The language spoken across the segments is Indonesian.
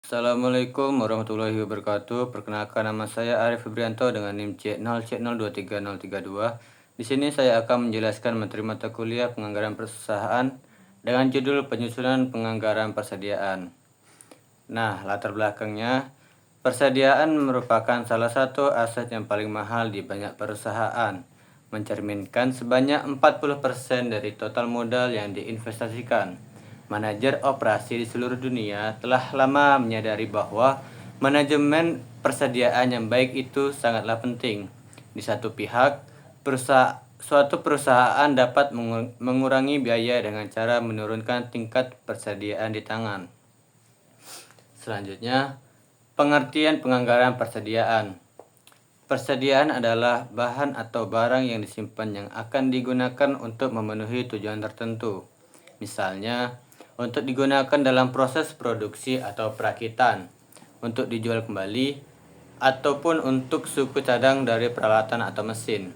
Assalamualaikum warahmatullahi wabarakatuh. Perkenalkan, nama saya Arif Febrianto dengan NIM C0C023032. Di sini saya akan menjelaskan materi mata kuliah penganggaran perusahaan dengan judul penyusunan penganggaran persediaan. Nah, latar belakangnya, persediaan merupakan salah satu aset yang paling mahal di banyak perusahaan, mencerminkan sebanyak 40% dari total modal yang diinvestasikan. Manajer operasi di seluruh dunia telah lama menyadari bahwa manajemen persediaan yang baik itu sangatlah penting. Di satu pihak, suatu perusahaan dapat mengurangi biaya dengan cara menurunkan tingkat persediaan di tangan. Selanjutnya, pengertian penganggaran persediaan. Persediaan adalah bahan atau barang yang disimpan yang akan digunakan untuk memenuhi tujuan tertentu. Misalnya, untuk digunakan dalam proses produksi atau perakitan, untuk dijual kembali, ataupun untuk suku cadang dari peralatan atau mesin.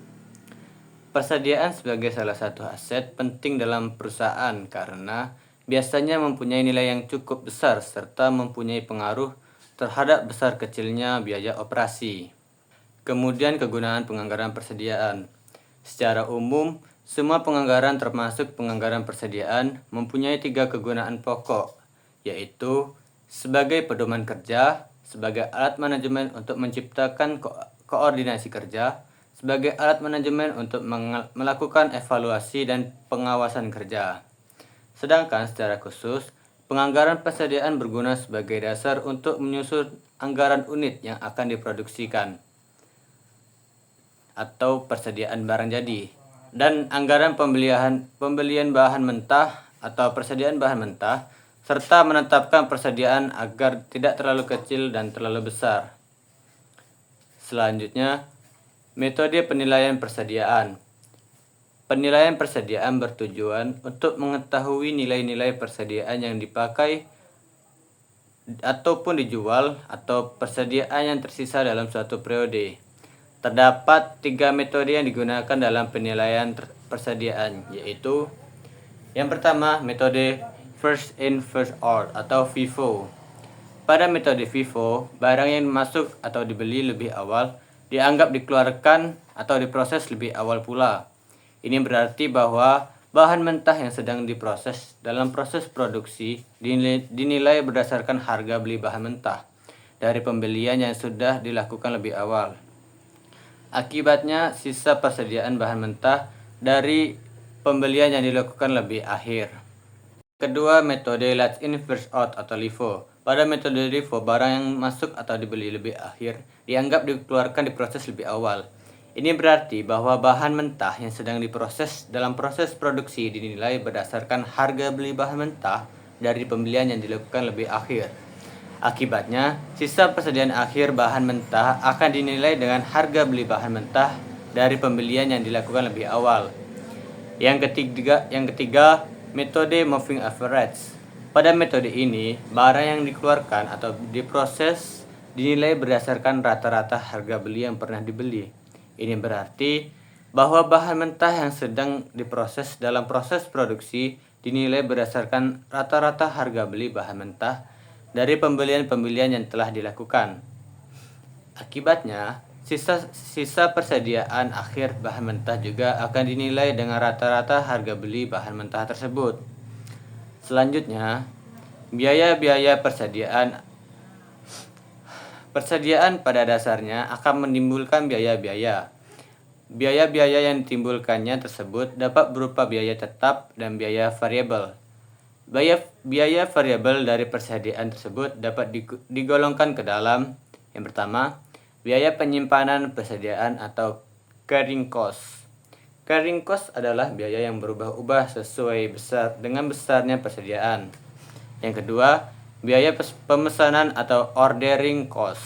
Persediaan sebagai salah satu aset penting dalam perusahaan karena biasanya mempunyai nilai yang cukup besar serta mempunyai pengaruh terhadap besar kecilnya biaya operasi. Kemudian kegunaan penganggaran persediaan. Secara umum, semua penganggaran termasuk penganggaran persediaan mempunyai 3 kegunaan pokok, yaitu sebagai pedoman kerja, sebagai alat manajemen untuk menciptakan koordinasi kerja, sebagai alat manajemen untuk melakukan evaluasi dan pengawasan kerja. Sedangkan secara khusus, penganggaran persediaan berguna sebagai dasar untuk menyusun anggaran unit yang akan diproduksikan atau persediaan barang jadi, dan anggaran pembelian bahan mentah atau persediaan bahan mentah, serta menetapkan persediaan agar tidak terlalu kecil dan terlalu besar. Selanjutnya, metode penilaian persediaan. Penilaian persediaan bertujuan untuk mengetahui nilai-nilai persediaan yang dipakai ataupun dijual atau persediaan yang tersisa dalam suatu periode. Terdapat 3 metode yang digunakan dalam penilaian persediaan, yaitu yang pertama, metode first in first out atau FIFO. Pada metode FIFO, barang yang masuk atau dibeli lebih awal dianggap dikeluarkan atau diproses lebih awal pula. Ini berarti bahwa bahan mentah yang sedang diproses dalam proses produksi dinilai berdasarkan harga beli bahan mentah dari pembelian yang sudah dilakukan lebih awal. Akibatnya, sisa persediaan bahan mentah dari pembelian yang dilakukan lebih akhir. Kedua, metode last in first out atau LIFO. Pada metode LIFO, barang yang masuk atau dibeli lebih akhir dianggap dikeluarkan diproses lebih awal. Ini berarti bahwa bahan mentah yang sedang diproses dalam proses produksi dinilai berdasarkan harga beli bahan mentah dari pembelian yang dilakukan lebih akhir. Akibatnya, sisa persediaan akhir bahan mentah akan dinilai dengan harga beli bahan mentah dari pembelian yang dilakukan lebih awal. Yang ketiga, metode moving average. Pada metode ini, barang yang dikeluarkan atau diproses dinilai berdasarkan rata-rata harga beli yang pernah dibeli. Ini berarti bahwa bahan mentah yang sedang diproses dalam proses produksi dinilai berdasarkan rata-rata harga beli bahan mentah dari pembelian yang telah dilakukan. Akibatnya, sisa persediaan akhir bahan mentah juga akan dinilai dengan rata-rata harga beli bahan mentah tersebut. Selanjutnya, biaya-biaya persediaan. Persediaan pada dasarnya akan menimbulkan biaya-biaya. Biaya-biaya yang ditimbulkannya tersebut dapat berupa biaya tetap dan biaya variabel. Biaya variabel dari persediaan tersebut dapat digolongkan ke dalam yang pertama, biaya penyimpanan persediaan atau carrying cost. Carrying cost adalah biaya yang berubah-ubah sesuai dengan besarnya persediaan. Yang kedua, biaya pemesanan atau ordering cost.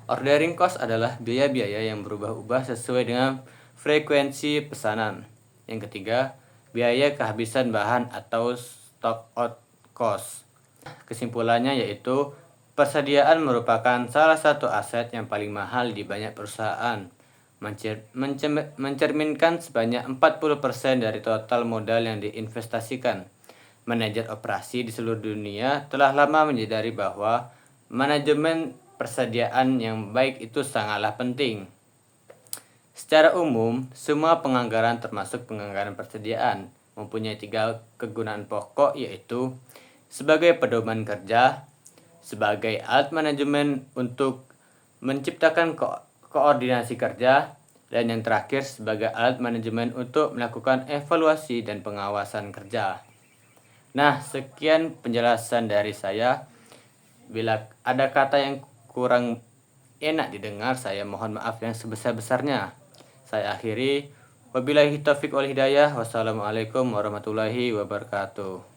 Ordering cost adalah biaya-biaya yang berubah-ubah sesuai dengan frekuensi pesanan. Yang ketiga, biaya kehabisan bahan atau stock out cost. Kesimpulannya yaitu persediaan merupakan salah satu aset yang paling mahal di banyak perusahaan, mencerminkan sebanyak 40% dari total modal yang diinvestasikan. manajer operasi di seluruh dunia telah lama menyadari bahwa manajemen persediaan yang baik itu sangatlah penting. Secara umum, semua penganggaran termasuk penganggaran persediaan mempunyai 3 kegunaan pokok, yaitu sebagai pedoman kerja, sebagai alat manajemen untuk menciptakan koordinasi kerja, dan yang terakhir sebagai alat manajemen untuk melakukan evaluasi dan pengawasan kerja. Nah, sekian penjelasan dari saya. Bila ada kata yang kurang enak didengar, saya mohon maaf yang sebesar-besarnya. Saya akhiri. Wabillahi taufiq wal hidayah. Wassalamualaikum warahmatullahi wabarakatuh.